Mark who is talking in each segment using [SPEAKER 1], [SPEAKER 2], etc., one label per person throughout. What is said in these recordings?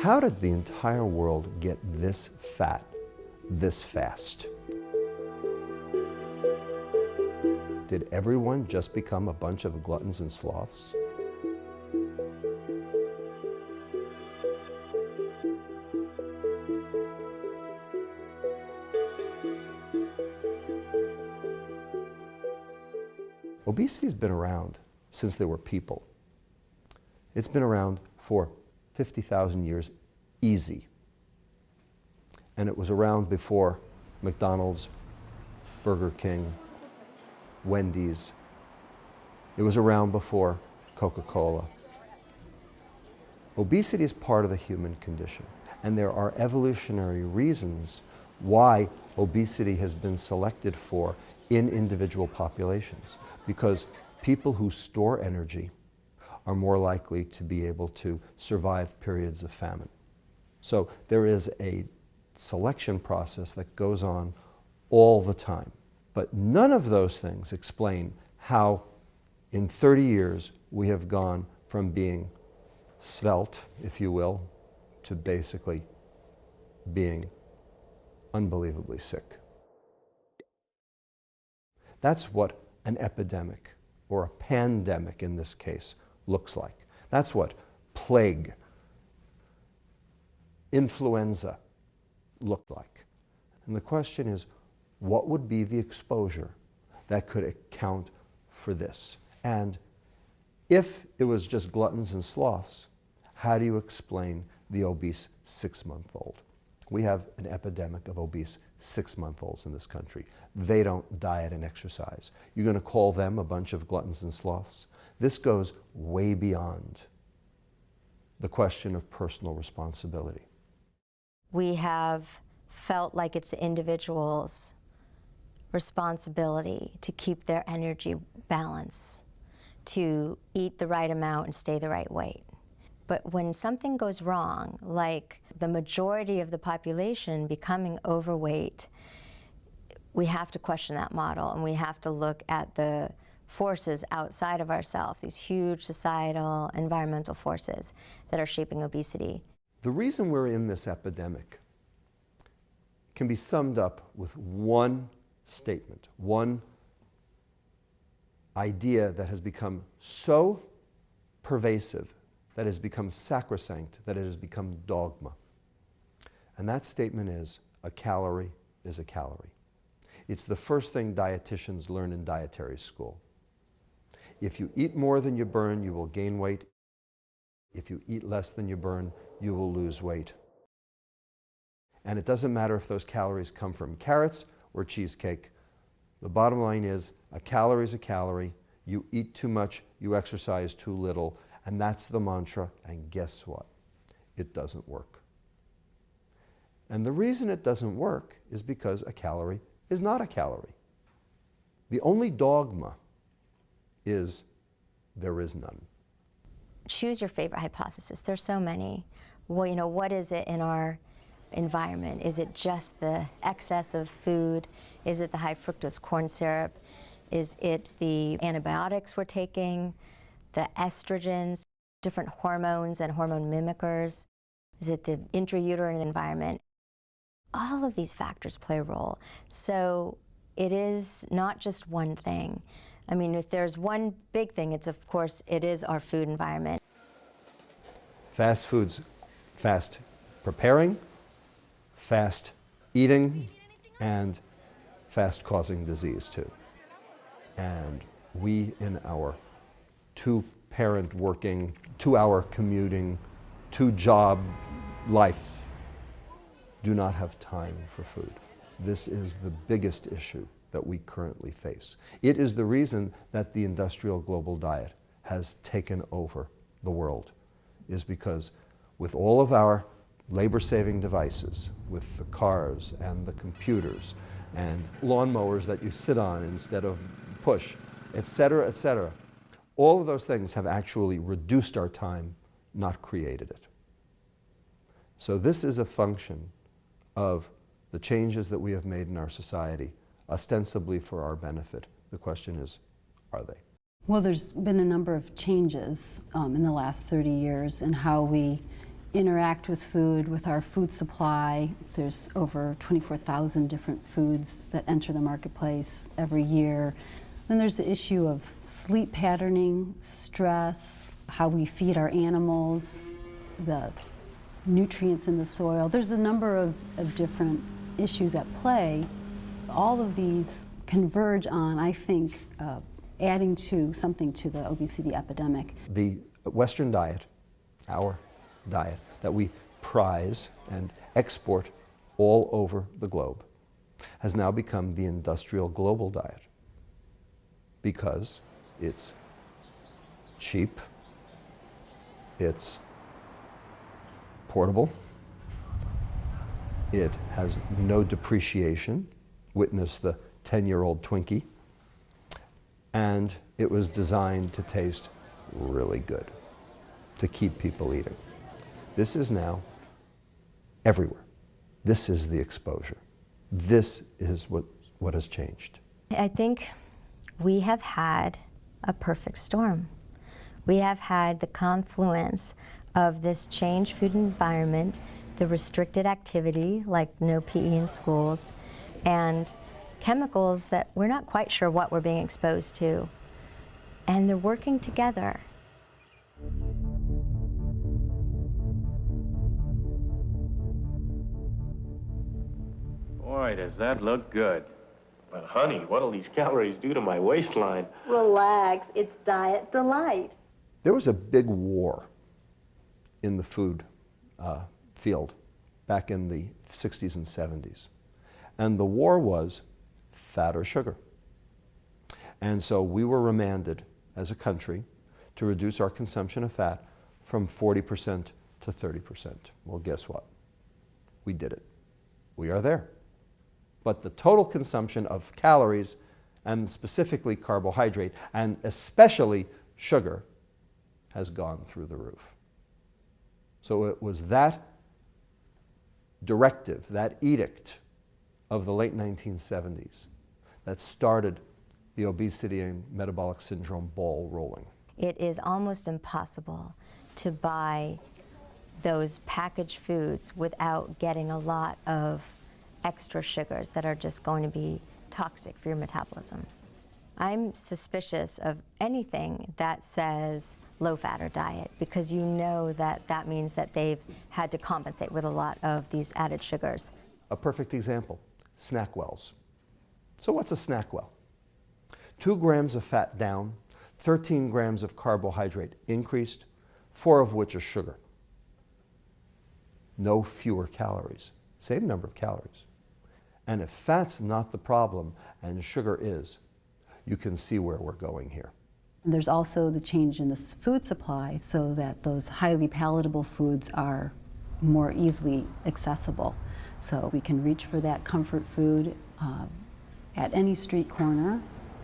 [SPEAKER 1] How did the entire world get this fat this fast? Did everyone just become a bunch of gluttons and sloths? Obesity has been around since there were people. It's been around for 50,000 years easy. And it was around before McDonald's, Burger King, Wendy's. It was around before Coca-Cola. Obesity is part of the human condition, and there are evolutionary reasons why obesity has been selected for in individual populations, because people who store energy are more likely to be able to survive periods of famine. So there is a selection process that goes on all the time. But none of those things explain how in 30 years we have gone from being svelte, if you will, to basically being unbelievably sick. That's what an epidemic, or a pandemic in this case, looks like. That's what plague, influenza looked like. And the question is, what would be the exposure that could account for this? And if it was just gluttons and sloths, how do you explain the obese 6-month-old? We have an epidemic of obese 6-month-olds in this country. They don't diet and exercise. You're going to call them a bunch of gluttons and sloths? This goes way beyond the question of personal responsibility.
[SPEAKER 2] We have felt like it's the individual's responsibility to keep their energy balance, to eat the right amount and stay the right weight. But when something goes wrong, like the majority of the population becoming overweight, we have to question that model, and we have to look at the forces outside of ourselves, these huge societal, environmental forces that are shaping obesity.
[SPEAKER 1] The reason we're in this epidemic can be summed up with one statement, one idea that has become so pervasive, that has become sacrosanct, that it has become dogma. And that statement is, a calorie is a calorie. It's the first thing dietitians learn in dietary school. If you eat more than you burn, you will gain weight. If you eat less than you burn, you will lose weight. And it doesn't matter if those calories come from carrots or cheesecake. The bottom line is, a calorie is a calorie. You eat too much, you exercise too little, and that's the mantra, and guess what? It doesn't work. And the reason it doesn't work is because a calorie is not a calorie. The only dogma is there is none.
[SPEAKER 2] Choose your favorite hypothesis. There's so many. Well, you know, what is it in our environment? Is it just the excess of food? Is it the high fructose corn syrup? Is it the antibiotics we're taking, the estrogens, different hormones and hormone mimickers? Is it the intrauterine environment? All of these factors play a role. So it is not just one thing. I mean, if there's one big thing, it's of course, it is our food environment.
[SPEAKER 1] Fast foods, fast preparing, fast eating, and fast causing disease too. And we in our 2-parent working, 2-hour commuting, 2-job life do not have time for food. This is the biggest issue that we currently face. It is the reason that the industrial global diet has taken over the world, is because with all of our labor-saving devices, with the cars and the computers and lawnmowers that you sit on instead of push, etc., etc., all of those things have actually reduced our time, not created it. So this is a function of the changes that we have made in our society, ostensibly for our benefit. The question is, are they?
[SPEAKER 3] Well, there's been a number of changes in the last 30 years in how we interact with food, with our food supply. There's over 24,000 different foods that enter the marketplace every year. Then there's the issue of sleep patterning, stress, how we feed our animals, the nutrients in the soil. There's a number of different issues at play. All of these converge on, I think, adding to something to the obesity epidemic.
[SPEAKER 1] The Western diet, our diet, that we prize and export all over the globe, has now become the industrial global diet because it's cheap, it's portable, it has no depreciation, witness the 10-year-old Twinkie, and it was designed to taste really good, to keep people eating. This is now everywhere. This is the exposure. This is what has changed.
[SPEAKER 2] I think we have had a perfect storm. We have had the confluence of this changed food environment, the restricted activity, like no PE in schools, and chemicals that we're not quite sure what we're being exposed to. And they're working together.
[SPEAKER 4] Boy, does that look good. But honey, what'll these calories do to my waistline?
[SPEAKER 2] Relax, it's diet delight.
[SPEAKER 1] There was a big war in the food field back in the 60s and 70s. And the war was fat or sugar. And so we were remanded as a country to reduce our consumption of fat from 40% to 30%. Well, guess what? We did it. We are there. But the total consumption of calories, and specifically carbohydrate, and especially sugar, has gone through the roof. So it was that directive, that edict of the late 1970s that started the obesity and metabolic syndrome ball rolling.
[SPEAKER 2] It is almost impossible to buy those packaged foods without getting a lot of extra sugars that are just going to be toxic for your metabolism. I'm suspicious of anything that says low-fat or diet because you know that that means that they've had to compensate with a lot of these added sugars.
[SPEAKER 1] A perfect example, snack wells. So what's a snack well? 2 grams of fat down, 13 grams of carbohydrate increased, 4 of which are sugar. No fewer calories, same number of calories. And if fat's not the problem and sugar is, you can see where we're going here.
[SPEAKER 3] There's also the change in the food supply so that those highly palatable foods are more easily accessible. So we can reach for that comfort food at any street corner,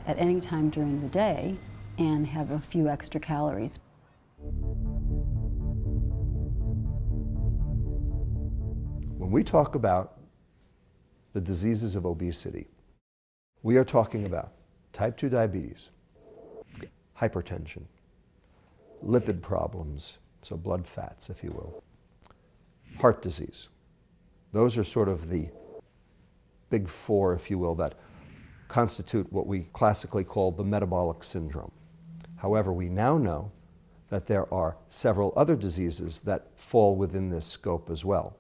[SPEAKER 3] at any time during the day, and have a few extra calories.
[SPEAKER 1] When we talk about the diseases of obesity, we are talking about type 2 diabetes, hypertension, lipid problems, so blood fats, if you will, heart disease. Those are sort of the big four, if you will, that constitute what we classically call the metabolic syndrome. However, we now know that there are several other diseases that fall within this scope as well.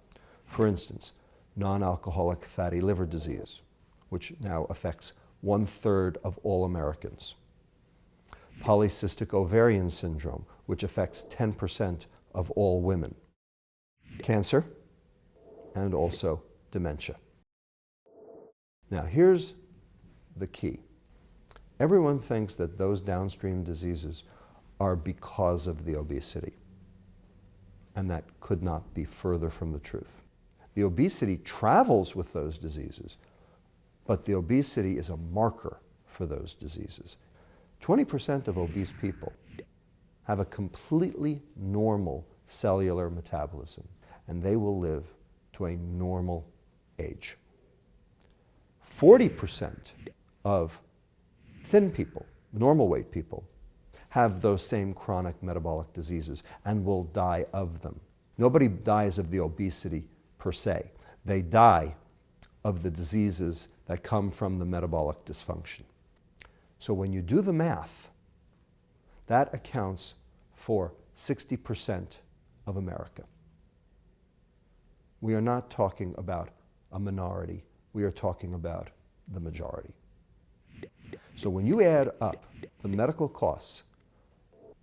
[SPEAKER 1] For instance, non-alcoholic fatty liver disease, which now affects 1/3 of all Americans. Polycystic ovarian syndrome, which affects 10% of all women. Cancer, and also dementia. Now here's the key. Everyone thinks that those downstream diseases are because of the obesity. And that could not be further from the truth. The obesity travels with those diseases, but the obesity is a marker for those diseases. 20% of obese people have a completely normal cellular metabolism, and they will live to a normal age. 40% of thin people, normal weight people, have those same chronic metabolic diseases and will die of them. Nobody dies of the obesity per se. They die of the diseases that come from the metabolic dysfunction. So when you do the math, that accounts for 60% of America. We are not talking about a minority. We are talking about the majority. So when you add up the medical costs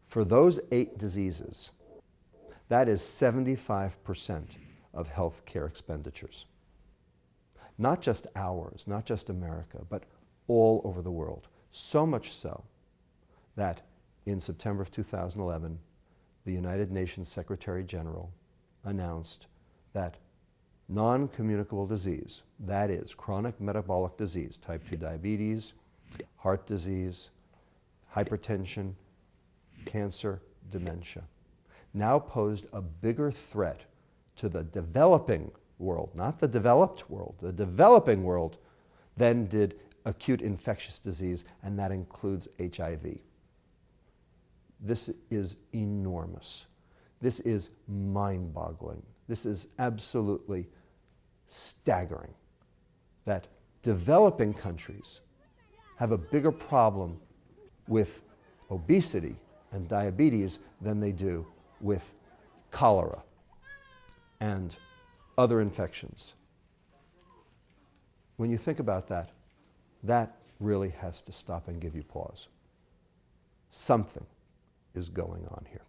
[SPEAKER 1] for those 8 diseases, that is 75% of health care expenditures. Not just ours, not just America, but all over the world. So much so that in September of 2011, the United Nations Secretary General announced that non-communicable disease, that is chronic metabolic disease, type 2 diabetes, heart disease, hypertension, cancer, dementia, now posed a bigger threat to the developing world, not the developed world, the developing world, than did acute infectious disease, and that includes HIV. This is enormous. This is mind-boggling. This is absolutely staggering that developing countries have a bigger problem with obesity and diabetes than they do with cholera and other infections. When you think about that, that really has to stop and give you pause. Something is going on here.